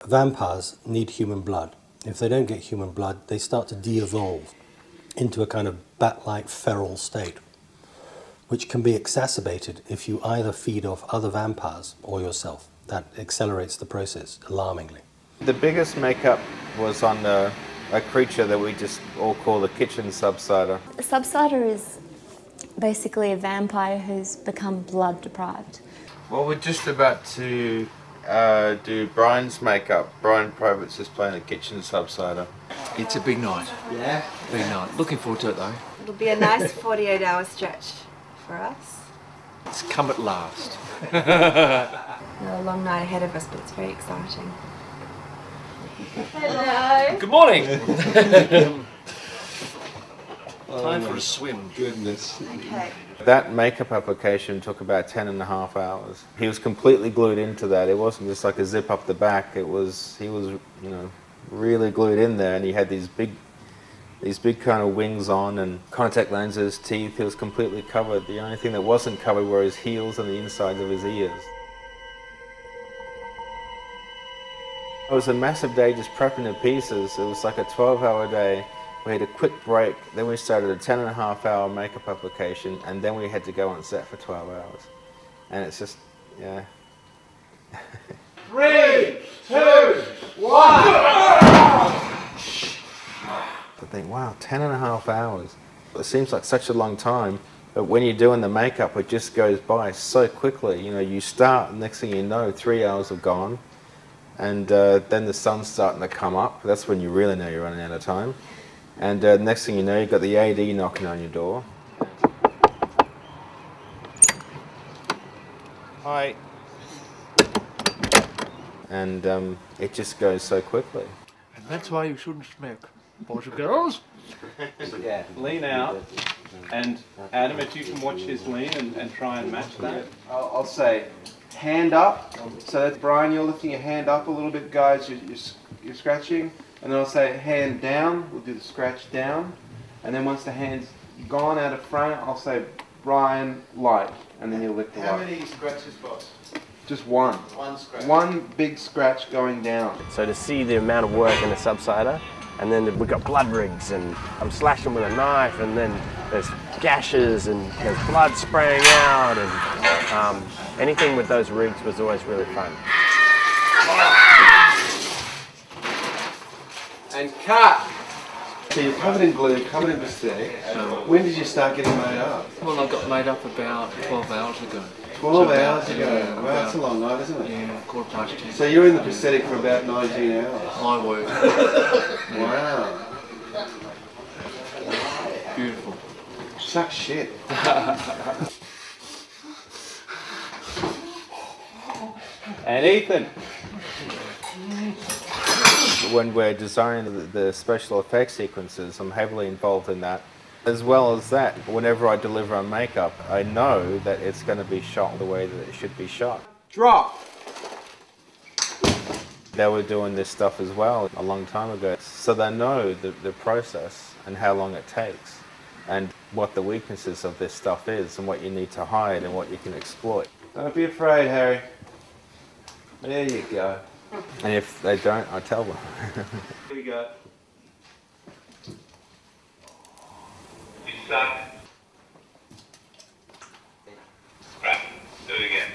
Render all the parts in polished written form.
vampires need human blood. If they don't get human blood, they start to de-evolve into a kind of bat-like feral state, which can be exacerbated if you either feed off other vampires or yourself. That accelerates the process alarmingly. The biggest makeup was on a creature that we just all call the kitchen subsider. A subsider is basically a vampire who's become blood deprived. Well, we're just about to do Brian's makeup. Brian Probert's is playing the kitchen subsider. It's a big night. Yeah? Big night. Looking forward to it though. It'll be a nice 48-hour stretch for us. It's come at last. A long night ahead of us, but it's very exciting. Hello. Good morning! Time for a swim. Goodness. Okay. That makeup application took about 10.5 hours. He was completely glued into that. It wasn't just like a zip up the back. He was, you know, really glued in there, and he had these big kind of wings on and contact lenses, teeth. He was completely covered. The only thing that wasn't covered were his heels and the insides of his ears. It was a massive day just prepping the pieces. It was like a 12-hour day. We had a quick break, then we started a 10.5-hour makeup application, and then we had to go on set for 12 hours. And it's just, yeah. 3, 2, 1! I think, wow, 10.5 hours. It seems like such a long time, but when you're doing the makeup, it just goes by so quickly. You know, you start, and next thing you know, 3 hours have gone, and then the sun's starting to come up. That's when you really know you're running out of time. And next thing you know, you've got the AD knocking on your door. Hi. And it just goes so quickly. And that's why you shouldn't smoke. Boys and girls? Yeah, lean out. And Adam, if you can watch his lean and try and match that. I'll say hand up. So that's Brian, you're lifting your hand up a little bit, guys. You're scratching. And then I'll say hand down. We'll do the scratch down. And then once the hand's gone out of front, I'll say Brian light. And then you'll lick the light. How many scratches, boss? Just one. One scratch. One big scratch going down. So to see the amount of work in the subsider, and then we've got blood rigs, and I'm slashing with a knife, and then there's gashes, and there's blood spraying out, and anything with those rigs was always really fun. And cut! So you're covered in glue, covered in prosthetic. When did you start getting made up? Well, I got made up about 12 hours ago. 12 hours ago? Wow, that's a long night, isn't it? Yeah, 10:15. So you're in the prosthetic for about 19 hours? My word. Wow. Beautiful. Suck shit. And Ethan. When we're designing the special effects sequences, I'm heavily involved in that. As well as that, whenever I deliver a makeup, I know that it's going to be shot the way that it should be shot. Drop! They were doing this stuff as well a long time ago, so they know the process and how long it takes and what the weaknesses of this stuff is and what you need to hide and what you can exploit. Don't be afraid, Harry. There you go. And if they don't, I tell them. Here we go. You suck. Right, do it again.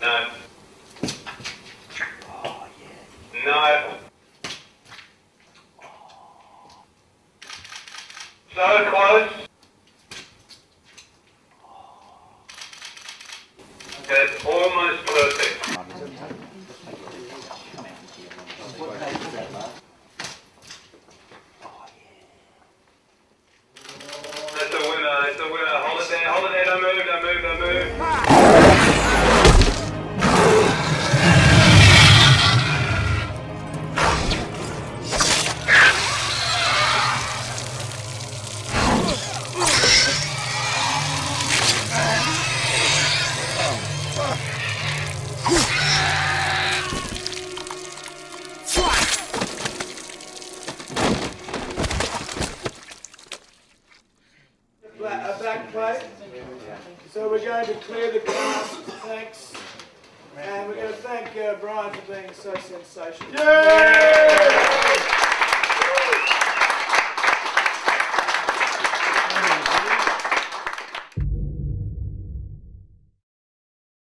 No. Oh, yeah. No. So close. That's almost perfect. That's a winner, that's a winner. Hold it there, don't move, don't move, don't move. thank Brian for being so sensational. Yay!